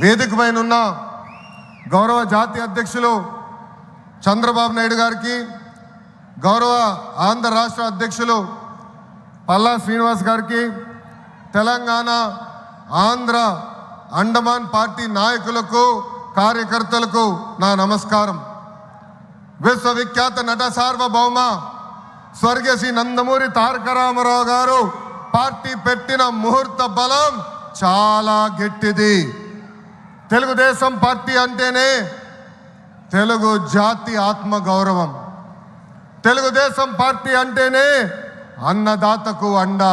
వేదిక పైన ఉన్న గౌరవ జాతీయ అధ్యక్షులు చంద్రబాబు నాయుడు గారికి, గౌరవ ఆంధ్ర రాష్ట్ర అధ్యక్షులు పల్లా శ్రీనివాస్ గారికి, తెలంగాణ ఆంధ్ర అండమాన్ పార్టీ నాయకులకు కార్యకర్తలకు నా నమస్కారం. విశ్వవిఖ్యాత నట సార్వభౌమ స్వర్గీయ శ్రీ నందమూరి తారక రామారావు గారు పార్టీ పెట్టిన ముహూర్త బలం చాలా గట్టిది. తెలుగుదేశం పార్టీ అంటేనే తెలుగు జాతి ఆత్మగౌరవం. తెలుగుదేశం పార్టీ అంటేనే అన్నదాతకు అండ.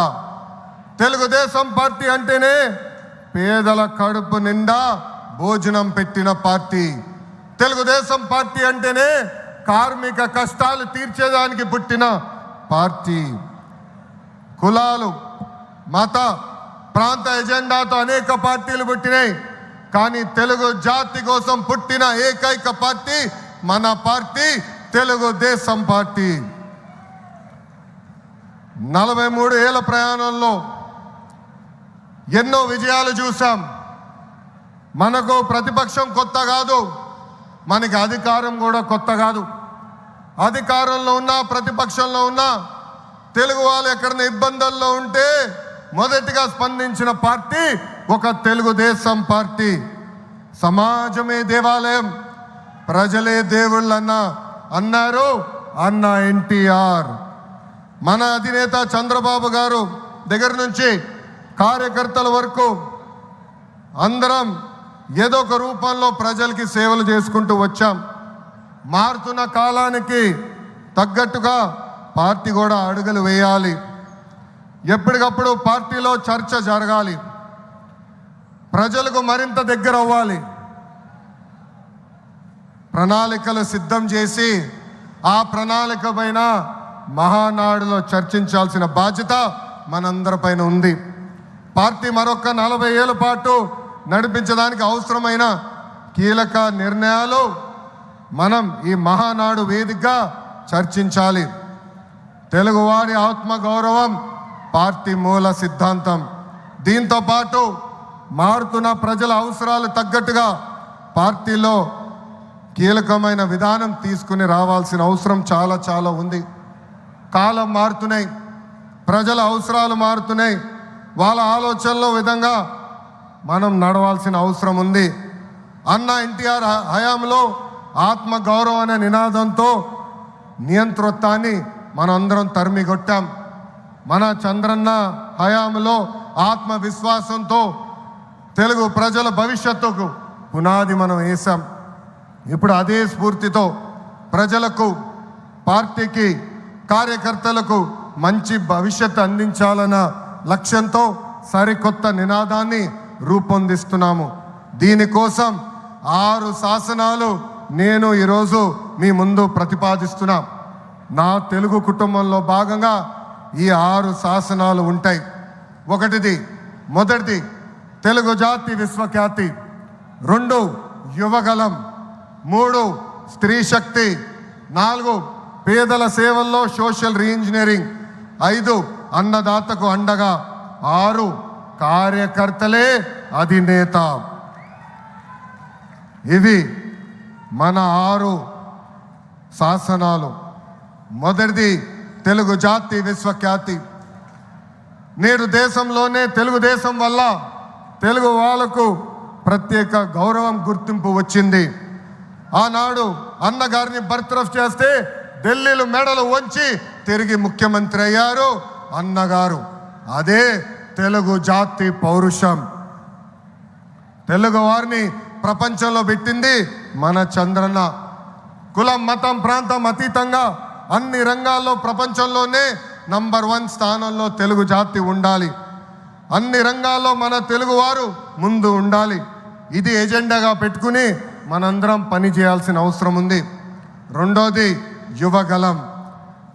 తెలుగుదేశం పార్టీ అంటేనే పేదల కడుపు నిండా భోజనం పెట్టిన పార్టీ. తెలుగుదేశం పార్టీ అంటేనే కార్మిక కష్టాలు తీర్చేదానికి పుట్టిన పార్టీ. కులాలు, మత, ప్రాంత ఎజెండాతో అనేక పార్టీలు పుట్టినాయి, కానీ తెలుగు జాతి కోసం పుట్టిన ఏకైక పార్టీ మన పార్టీ తెలుగుదేశం పార్టీ. 43 ఏళ్ల ప్రయాణంలో ఎన్నో విజయాలు చూసాం. మనకు ప్రతిపక్షం కొత్త కాదు, మనకి అధికారం కూడా కొత్త కాదు. అధికారంలో ఉన్నా ప్రతిపక్షంలో ఉన్నా తెలుగు వాళ్ళు ఎక్కడైనా ఇబ్బందుల్లో ఉంటే మొదటిగా స్పందించిన పార్టీ ఒక తెలుగుదేశం పార్టీ. సమాజమే దేవాలయం, ప్రజలే దేవుళ్ళన్న అన్నారు అన్న ఎన్టీఆర్. మన అధినేత చంద్రబాబు గారు దగ్గర నుంచి కార్యకర్తల వరకు అందరం ఏదో ఒక రూపంలో ప్రజలకి సేవలు చేసుకుంటూ వచ్చాం. మారుతున్న కాలానికి తగ్గట్టుగా పార్టీ కూడా అడుగులు వేయాలి. ఎప్పటికప్పుడు పార్టీలో చర్చ జరగాలి, ప్రజలకు మరింత దగ్గర అవ్వాలి. ప్రణాళికలు సిద్ధం చేసి ఆ ప్రణాళిక పైన మహానాడులో చర్చించాల్సిన బాధ్యత మనందరిపైన ఉంది. పార్టీ మరొక 40 ఏళ్ల పాటు నడిపించడానికి అవసరమైన కీలక నిర్ణయాలు మనం ఈ మహానాడు వేదికగా చర్చించాలి. తెలుగువారి ఆత్మగౌరవం పార్టీ మూల సిద్ధాంతం. దీంతో పాటు మారుతున్న ప్రజల అవసరాలు తగ్గట్టుగా పార్టీలో కీలకమైన విధానం తీసుకుని రావాల్సిన అవసరం చాలా చాలా ఉంది. కాలం మారుతున్నాయి, ప్రజల అవసరాలు మారుతున్నాయి, వాళ్ళ ఆలోచనల విధంగా మనం నడవాల్సిన అవసరం ఉంది. అన్న ఎన్టీఆర్ హయాంలో ఆత్మగౌరవం అనే నినాదంతో నియంతృత్వాన్ని మనందరం తరిమికొట్టాం. మన చంద్రన్న హయాంలో ఆత్మవిశ్వాసంతో తెలుగు ప్రజల భవిష్యత్తుకు పునాది మనం వేసాం. ఇప్పుడు అదే స్ఫూర్తితో ప్రజలకు, పార్టీకి, కార్యకర్తలకు మంచి భవిష్యత్తు అందించాలన్న లక్ష్యంతో సరికొత్త నినాదాన్ని రూపొందిస్తున్నాము. దీనికోసం 6 శాసనాలు నేను ఈరోజు మీ ముందు ప్రతిపాదిస్తున్నా. నా తెలుగు కుటుంబంలో భాగంగా ఈ 6 శాసనాలు ఉంటాయి. మొదటిది తెలుగు జాతి విశ్వఖ్యాతి, 2 యువగలం, 3 స్త్రీ శక్తి, 4 పేదల సేవల్లో సోషల్ రీఇంజనీరింగ్, 5 అన్నదాతకు అండగా, 6 కార్యకర్తలే అధినేత. ఇవి మన 6 శాసనాలు. మొదటిది తెలుగు జాతి విశ్వఖ్యాతి. నేడు దేశంలోనే తెలుగుదేశం వల్ల తెలుగు వాళ్ళకు ప్రత్యేక గౌరవం, గుర్తింపు వచ్చింది. ఆనాడు అన్నగారిని బర్తరఫ్ చేస్తే ఢిల్లీలో మెడలు వంచి తిరిగి ముఖ్యమంత్రి అయ్యారు అన్నగారు. అదే తెలుగు జాతి పౌరుషం. తెలుగు వారిని ప్రపంచంలో పెట్టింది మన చంద్రన్న. కులం, మతం, ప్రాంతం అతీతంగా అన్ని రంగాల్లో ప్రపంచంలోనే నంబర్ 1 స్థానంలో తెలుగు జాతి ఉండాలి. అన్ని రంగాల్లో మన తెలుగువారు ముందు ఉండాలి. ఇది ఎజెండాగా పెట్టుకుని మనందరం పని చేయాల్సిన అవసరం ఉంది. రెండోది యువగలం.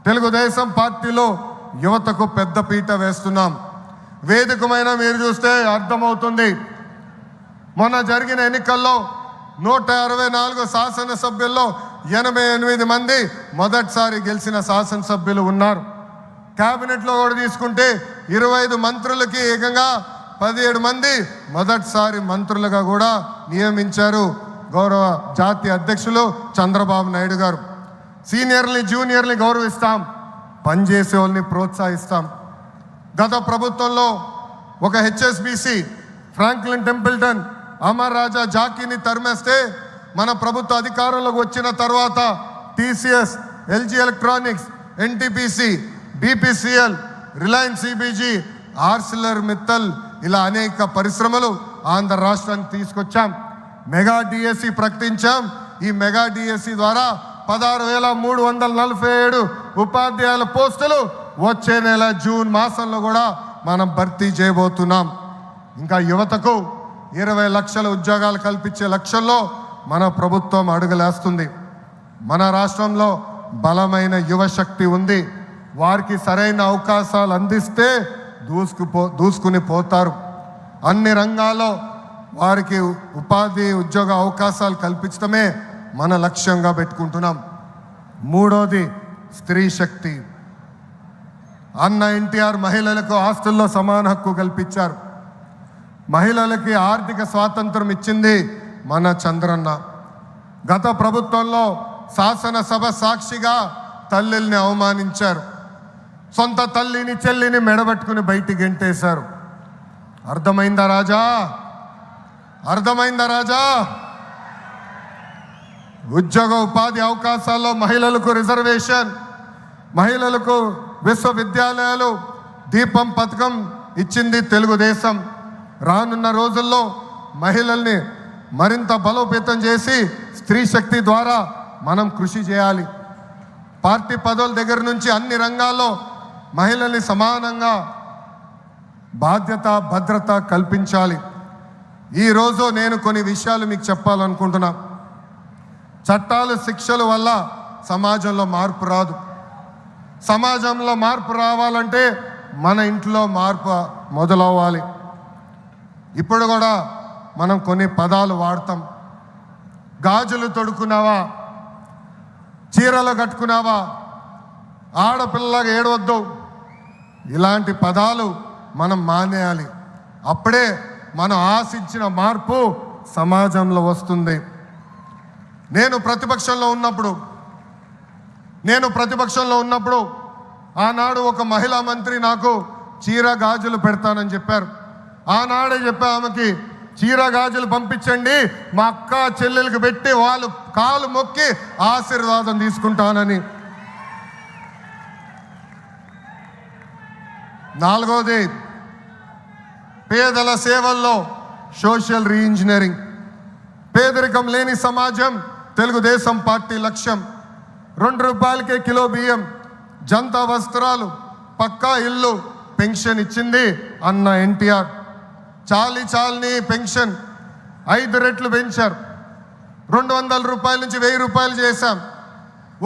తెలుగుదేశం పార్టీలో యువతకు పెద్ద పీట వేస్తున్నాం. వేదికమైన మీరు చూస్తే అర్థమవుతుంది. మొన్న జరిగిన ఎన్నికల్లో 164 శాసనసభ్యుల్లో 88 మంది మొదటిసారి గెలిచిన శాసనసభ్యులు ఉన్నారు. క్యాబినెట్లో కూడా తీసుకుంటే 25 మంత్రులకి ఏకంగా 17 మంది మొదటిసారి మంత్రులుగా కూడా నియమించారు గౌరవ జాతీయ అధ్యక్షులు చంద్రబాబు నాయుడు గారు. సీనియర్ని జూనియర్ని గౌరవిస్తాం, పనిచేసే వాళ్ళని ప్రోత్సహిస్తాం. గత ప్రభుత్వంలో ఒక HSBC Franklin Templeton Amara Raja జాకీని తరిమేస్తే మన ప్రభుత్వ అధికారంలోకి వచ్చిన తర్వాత TCS, LG Electronics, NTPC, BPCL, Reliance CBG, Arcelor Mittal ఇలా అనేక పరిశ్రమలు ఆంధ్ర రాష్ట్రానికి తీసుకొచ్చాం. మెగా డిఎస్సి ప్రకటించాం. ఈ మెగా డిఎస్సి ద్వారా 16,347 ఉపాధ్యాయుల పోస్టులు వచ్చే నెల జూన్ మాసంలో కూడా మనం భర్తీ చేయబోతున్నాం. ఇంకా యువతకు 20 లక్షల ఉద్యోగాలు కల్పించే లక్ష్యంలో మన ప్రభుత్వం అడుగులేస్తుంది. మన రాష్ట్రంలో బలమైన యువశక్తి ఉంది. వారికి సరైన అవకాశాలు అందిస్తే దూసుకుని పోతారు. అన్ని రంగాల్లో వారికి ఉపాధి ఉద్యోగ అవకాశాలు కల్పించడమే మన లక్ష్యంగా పెట్టుకుంటున్నాం. మూడోది స్త్రీ శక్తి. అన్న ఎన్టీఆర్ మహిళలకు ఆస్తుల్లో సమాన హక్కు కల్పించారు. మహిళలకి ఆర్థిక స్వాతంత్రం ఇచ్చింది మన చంద్రన్న. గత ప్రభుత్వంలో శాసనసభ సాక్షిగా తల్లిల్ని అవమానించారు. సొంత తల్లిని చెల్లిని మెడబెట్టుకుని బయటికి గెంటేశారు. అర్థమైందా రాజా? అర్థమైందా రాజా? ఉద్యోగ ఉపాధి అవకాశాల్లో మహిళలకు రిజర్వేషన్, మహిళలకు విశ్వవిద్యాలయాలు, దీపం పథకం ఇచ్చింది తెలుగుదేశం. రానున్న రోజుల్లో మహిళల్ని మరింత బలోపేతం చేసి స్త్రీ శక్తి ద్వారా మనం కృషి చేయాలి. పార్టీ పదవుల దగ్గర నుంచి అన్ని రంగాల్లో మహిళల్ని సమానంగా బాధ్యత భద్రత కల్పించాలి. ఈరోజు నేను కొన్ని విషయాలు మీకు చెప్పాలనుకుంటున్నా. చట్టాలు శిక్షల వల్ల సమాజంలో మార్పు రాదు. సమాజంలో మార్పు రావాలంటే మన ఇంట్లో మార్పు మొదలవ్వాలి. ఇప్పుడు కూడా మనం కొన్ని పదాలు వాడతాం. గాజులు తొడుక్కున్నావా, చీరలు కట్టుకున్నావా, ఆడపిల్లగా ఏడవద్దు, ఇలాంటి పదాలు మనం మానేయాలి. అప్పుడే మనం ఆశించిన మార్పు సమాజంలో వస్తుంది. నేను ప్రతిపక్షంలో ఉన్నప్పుడు ఆనాడు ఒక మహిళా మంత్రి నాకు చీర గాజులు పెడతానని చెప్పారు. ఆనాడే చెప్పా ఆమెకి, చీర గాజులు పంపించండి, మా అక్క చెల్లెలకు పెట్టి వాళ్ళు కాలు మొక్కి ఆశీర్వాదం తీసుకుంటానని. నాలుగోది పేదల సేవల్లో సోషల్ రీఇంజనీరింగ్. పేదరికం లేని సమాజం తెలుగుదేశం పార్టీ లక్ష్యం. 2 రూపాయలకే కిలో బియ్యం, జంతా వస్త్రాలు, పక్కా ఇల్లు, పెన్షన్ ఇచ్చింది అన్న ఎన్టీఆర్. చాలని పెన్షన్ 5 రెట్లు పెంచారు. 200 రూపాయల నుంచి 1000 రూపాయలు చేశాం.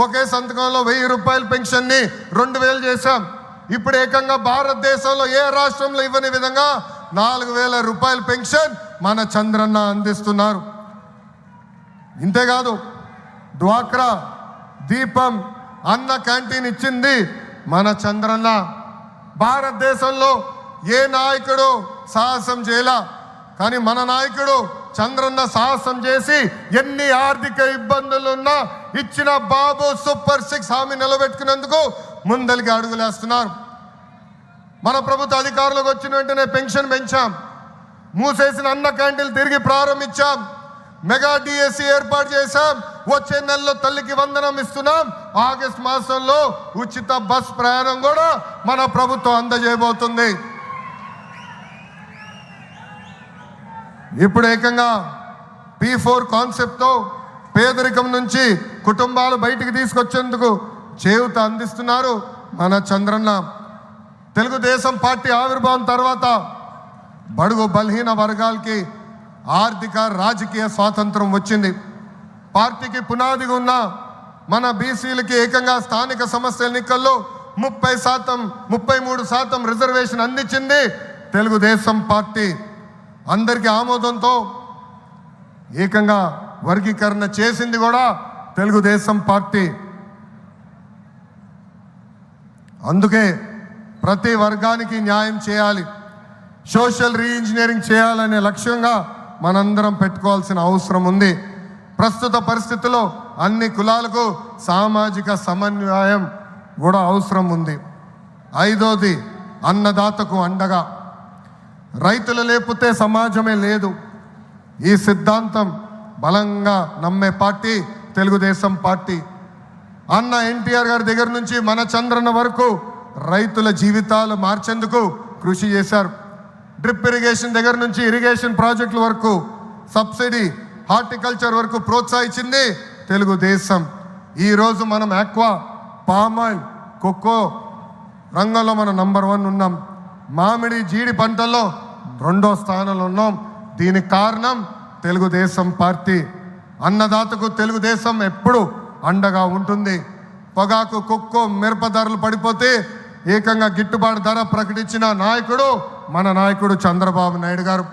ఒకే సంతకంలో 1000 రూపాయల పెన్షన్ని 2000 చేశాం. ఇప్పుడు ఏకంగా భారతదేశంలో ఏ రాష్ట్రంలో ఇవ్వని విధంగా 4000 రూపాయల పెన్షన్ మన చంద్రన్న అందిస్తున్నారు. ఇంతేకాదు డ్వాక్రా, దీపం, అన్న క్యాంటీన్ ఇచ్చింది మన చంద్రన్న. భారతదేశంలో ఏ నాయకుడు సాహసం చేయలా, కానీ మన నాయకుడు చంద్రన్న సాహసం చేసి ఎన్ని ఆర్థిక ఇబ్బందులున్నా ఇచ్చిన బాబు సూపర్ 6 హామీ నిలబెట్టుకునేందుకు ముందలికి అడుగులేస్తున్నారు. మన ప్రభుత్వ అధికారులకు వచ్చిన వెంటనే పెన్షన్ పెంచాం. మూసేసిన అన్న క్యాంటీన్లు తిరిగి ప్రారంభించాం. మెగా డిఎస్సి ఏర్పాటు చేశాం. వచ్చే నెలలో తల్లికి వందనం ఇస్తున్నాం. ఆగస్టు మాసంలో ఉచిత బస్ ప్రయాణం కూడా మన ప్రభుత్వం అందజేయబోతుంది. ఇప్పుడు ఏకంగా P4 కాన్సెప్ట్తో పేదరికం నుంచి కుటుంబాలు బయటికి తీసుకొచ్చేందుకు చేయూత అందిస్తున్నారు మన చంద్రన్న. తెలుగుదేశం పార్టీ ఆవిర్భావం తర్వాత బడుగు బలహీన వర్గాలకి ఆర్థిక రాజకీయ స్వాతంత్రం వచ్చింది. పార్టీకి పునాదిగా ఉన్న మన బీసీలకి ఏకంగా స్థానిక సంస్థల ఎన్నికల్లో 33% రిజర్వేషన్ అందించింది తెలుగుదేశం పార్టీ. అందరికీ ఆమోదంతో ఏకంగా వర్గీకరణ చేసింది కూడా తెలుగుదేశం పార్టీ. అందుకే ప్రతి వర్గానికి న్యాయం చేయాలి. సోషల్ రీఇంజనీరింగ్ చేయాలనే లక్ష్యంగా మనందరం పెట్టుకోవాల్సిన అవసరం ఉంది. ప్రస్తుత పరిస్థితుల్లో అన్ని కులాలకు సామాజిక సమన్వయం కూడా అవసరం ఉంది. 5వది అన్నదాతకు అండగా. రైతులు లేకపోతే సమాజమే లేదు. ఈ సిద్ధాంతం బలంగా నమ్మే పార్టీ తెలుగుదేశం పార్టీ. అన్న ఎన్టీఆర్ గారి దగ్గర నుంచి మన చంద్రన్న వరకు రైతుల జీవితాలు మార్చేందుకు కృషి చేశారు. డ్రిప్ ఇరిగేషన్ దగ్గర నుంచి ఇరిగేషన్ ప్రాజెక్టుల వరకు, సబ్సిడీ, హార్టికల్చర్ వరకు ప్రోత్సహించింది తెలుగుదేశం. ఈరోజు మనం ఆక్వా, పామాయిల్, కోకో రంగంలో మనం నంబర్ 1 ఉన్నాం. మామిడి, జీడి పంటల్లో 2వ స్థానంలో ఉన్నాం. దీనికి కారణం తెలుగుదేశం పార్టీ. అన్నదాతకు తెలుగుదేశం ఎప్పుడు అండగా ఉంటుంది. పొగాకు, కొక్కో, మిరప ధరలు పడిపోతే ఏకంగా గిట్టుబాటు ధర ప్రకటించిన నాయకుడు మన నాయకుడు చంద్రబాబు నాయుడు గారు.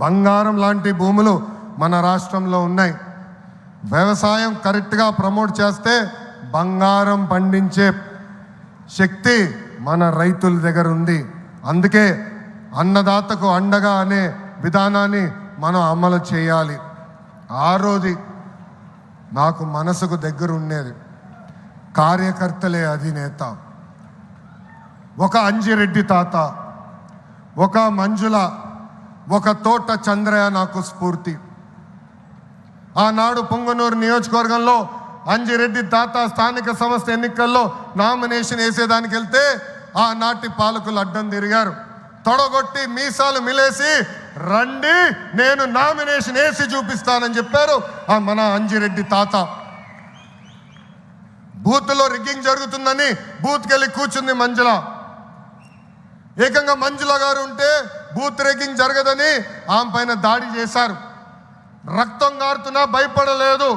బంగారం లాంటి భూములు మన రాష్ట్రంలో ఉన్నాయి. వ్యవసాయం కరెక్ట్గా ప్రమోట్ చేస్తే బంగారం పండించే శక్తి మన రైతుల దగ్గర ఉంది. అందుకే అన్నదాతకు అండగా అనే విధానాన్ని మనం అమలు చేయాలి. 6వది నాకు మనసుకు దగ్గర ఉండేది, కార్యకర్తలే అధినేత. ఒక అంజిరెడ్డి తాత, ఒక మంజుల, ఒక తోట చంద్రయ్య నాకు స్ఫూర్తి. ఆనాడు పొంగనూరు నియోజకవర్గంలో అంజిరెడ్డి తాత స్థానిక సంస్థ ఎన్నికల్లో నామినేషన్ వేసేదానికి వెళ్తే ఆనాటి పాలకులు అడ్డం తిరిగారు. తొడగొట్టి మీసాలు మిలేసి రండి నేను నామినేషన్ వేసి చూపిస్తానని చెప్పారు మన అంజిరెడ్డి తాత. బూత్లో రిగ్గింగ్ జరుగుతుందని బూత్కి వెళ్ళి కూర్చుంది మంజుల. ఏకంగా మంజుల గారు ఉంటే బూత్ రిగ్గింగ్ జరగదని ఆమె పైన దాడి చేశారు. రక్తం గారుతున్నా భయపడలేదు.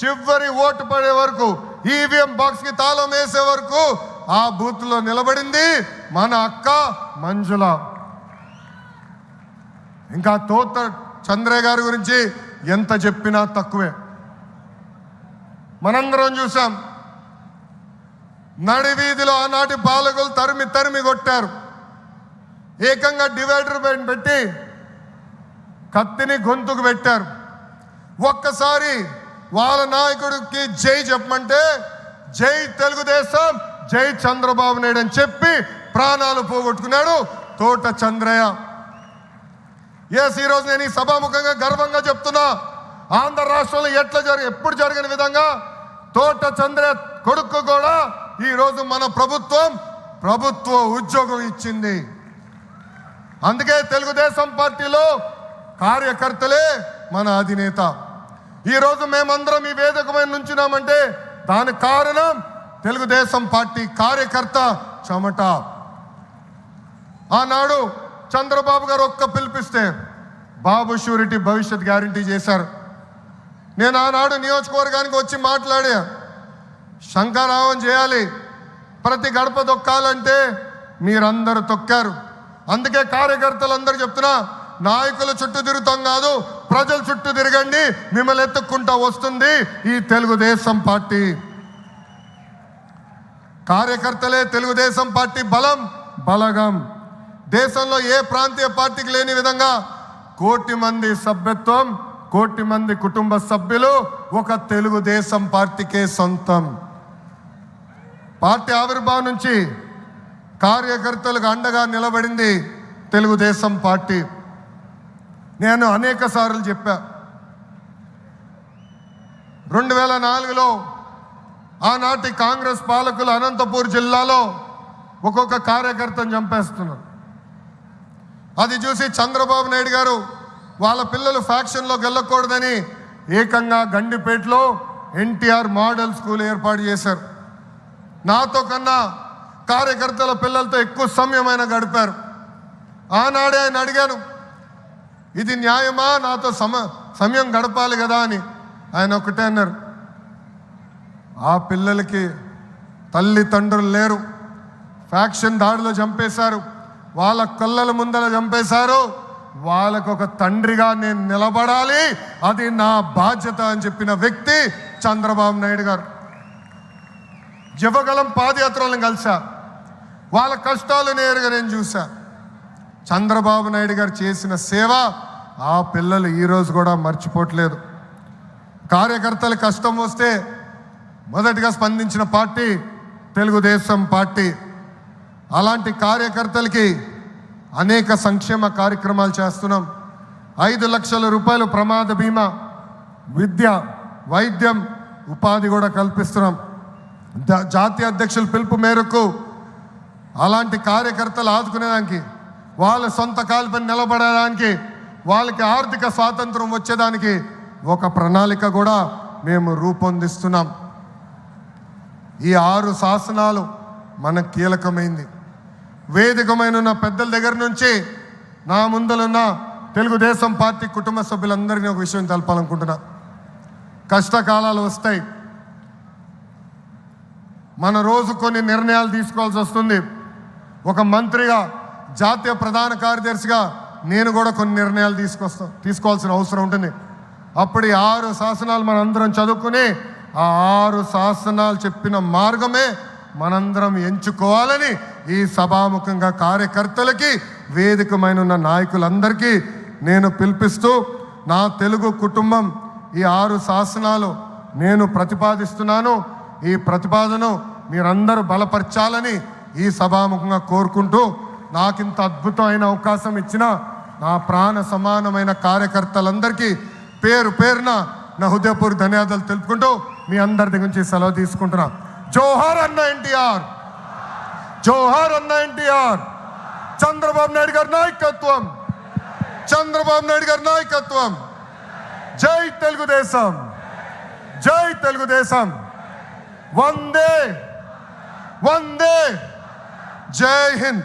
చివరి ఓటు పడే వరకు, ఈవీఎం బాక్స్కి తాళం వేసే వరకు ఆ బూత్లో నిలబడింది మన అక్క మంజుల. ఇంకా తోట చంద్రయ్య గారి గురించి ఎంత చెప్పినా తక్కువే. మనందరం చూసాం, నడి వీధిలో ఆనాటి పాలకులు తరిమి తరిమి కొట్టారు. ఏకంగా డివైడర్ పెట్టి కత్తిని గొంతుకు పెట్టారు. ఒక్కసారి వాళ్ళ నాయకుడికి జై చెప్పమంటే జై తెలుగుదేశం, జై చంద్రబాబు నాయుడు అని చెప్పి ప్రాణాలు పోగొట్టుకున్నాడు తోట చంద్రయ్య. ఈరోజు నేను ఈ సభాముఖంగా గర్వంగా చెప్తున్నా, ఆంధ్ర రాష్ట్రంలో ఎప్పుడు జరిగిన విధంగా తోట చంద్రయ్య కొడుకు కూడా ఈరోజు మన ప్రభుత్వ ఉద్యోగం ఇచ్చింది. అందుకే తెలుగుదేశం పార్టీలో కార్యకర్తలే మన అధినేత. ఈరోజు మేమందరం ఈ వేదిక మీద నుంచున్నామంటే దానికి కారణం తెలుగుదేశం పార్టీ కార్యకర్త చెమట. ఆనాడు చంద్రబాబు గారు ఒక్క పిలిపిస్తే బాబు షూరిటీ భవిష్యత్ గ్యారంటీ చేశారు. నేను ఆనాడు నియోజకవర్గానికి వచ్చి మాట్లాడా, శంకరావం చేయాలి, ప్రతి గడప తొక్కాలంటే మీరందరూ తొక్కారు. అందుకే కార్యకర్తలందరూ చెప్తున్నా, నాయకుల చుట్టూ తిరుగుతాం కాదు, ప్రజల చుట్టూ తిరగండి, మిమ్మల్ని ఎత్తుక్కుంటా వస్తుంది ఈ తెలుగుదేశం పార్టీ. కార్యకర్తలే తెలుగుదేశం పార్టీ బలగం. దేశంలో ఏ ప్రాంతీయ పార్టీకి లేని విధంగా 1 కోటి మంది సభ్యత్వం, 1 కోటి మంది కుటుంబ సభ్యులు ఒక తెలుగుదేశం పార్టీకే సొంతం. పార్టీ ఆవిర్భావం నుంచి కార్యకర్తలకు అండగా నిలబడింది తెలుగుదేశం పార్టీ. నేను అనేక సార్లు చెప్పా, 2004లో ఆనాటి కాంగ్రెస్ పాలకులు అనంతపూర్ జిల్లాలో ఒక్కొక్క కార్యకర్తను చంపేస్తున్నారు. అది చూసి చంద్రబాబు నాయుడు గారు వాళ్ళ పిల్లలు ఫ్యాక్షన్లోకి వెళ్ళకూడదని ఏకంగా గండిపేటలో ఎన్టీఆర్ మోడల్ స్కూల్ ఏర్పాటు చేశారు. నాతో కన్నా కార్యకర్తల పిల్లలతో ఎక్కువ సమయం ఆయన గడిపారు. ఆనాడే ఆయన అడిగాను, ఇది న్యాయమా, నాతో సమయం గడపాలి కదా అని. ఆయన ఒకటే అన్నారు, ఆ పిల్లలకి తల్లిదండ్రులు లేరు, ఫ్యాక్షన్ దాడిలో చంపేశారు, వాళ్ళ కళ్ళల ముందర చంపేశారు, వాళ్ళకు ఒక తండ్రిగా నేను నిలబడాలి, అది నా బాధ్యత అని చెప్పిన వ్యక్తి చంద్రబాబు నాయుడు గారు. యువగలం పాదయాత్రలను కలిసా, వాళ్ళ కష్టాలు నేరుగా నేను చూసా. చంద్రబాబు నాయుడు గారు చేసిన సేవ ఆ పిల్లలు ఈరోజు కూడా మర్చిపోవట్లేదు. కార్యకర్తల కష్టం వస్తే మొదటిగా స్పందించిన పార్టీ తెలుగుదేశం పార్టీ. అలాంటి కార్యకర్తలకి అనేక సంక్షేమ కార్యక్రమాలు చేస్తున్నాం. 5 లక్షల రూపాయలు ప్రమాద బీమా, విద్య, వైద్యం, ఉపాధి కూడా కల్పిస్తున్నాం. జాతీయ అధ్యక్షుల పిలుపు మేరకు అలాంటి కార్యకర్తలు ఆదుకునేదానికి, వాళ్ళ సొంత కాలుపై నిలబడడానికి, వాళ్ళకి ఆర్థిక స్వాతంత్రం వచ్చేదానికి ఒక ప్రణాళిక కూడా మేము రూపొందిస్తున్నాం. ఈ 6 శాసనాలు మనకు కీలకమైంది. వేదికమైన పెద్దల దగ్గర నుంచి నా ముందలున్న తెలుగుదేశం పార్టీ కుటుంబ సభ్యులందరినీ ఒక విషయం తెలపాలనుకుంటున్నా. కష్టకాలాలు వస్తాయి, మన రోజు కొన్ని నిర్ణయాలు తీసుకోవాల్సి వస్తుంది. ఒక మంత్రిగా, జాతీయ ప్రధాన కార్యదర్శిగా నేను కూడా కొన్ని నిర్ణయాలు తీసుకోవాల్సిన అవసరం ఉంటుంది. అప్పుడు ఈ 6 శాసనాలు మనందరం చదువుకుని ఆ 6 శాసనాలు చెప్పిన మార్గమే మనందరం ఎంచుకోవాలని ఈ సభాముఖంగా కార్యకర్తలకి, వేదికమైన నాయకులందరికీ నేను పిలిపిస్తూ, నా తెలుగు కుటుంబం ఈ 6 శాసనాలు నేను ప్రతిపాదిస్తున్నాను. ఈ ప్రతిపాదన మీరందరూ బలపరచాలని ఈ సభాముఖంగా కోరుకుంటూ, నాకింత అద్భుతమైన అవకాశం ఇచ్చిన నా ప్రాణ సమానమైన కార్యకర్తలందరికీ పేరు పేరున నా హృదయపూర్వక ధన్యవాదాలు తెలుపుకుంటూ మీ అందరి దగ్గర నుంచి సెలవు తీసుకుంటున్నా. జోహార్ అన్న ఎన్టీఆర్, జోహార్ అన్న ఎన్టీఆర్. చంద్రబాబు నాయుడు గారి నాయకత్వం, చంద్రబాబు నాయుడు గారి నాయకత్వం. జై తెలుగుదేశం, జై తెలుగుదేశం. వందే వందే, జై హింద్.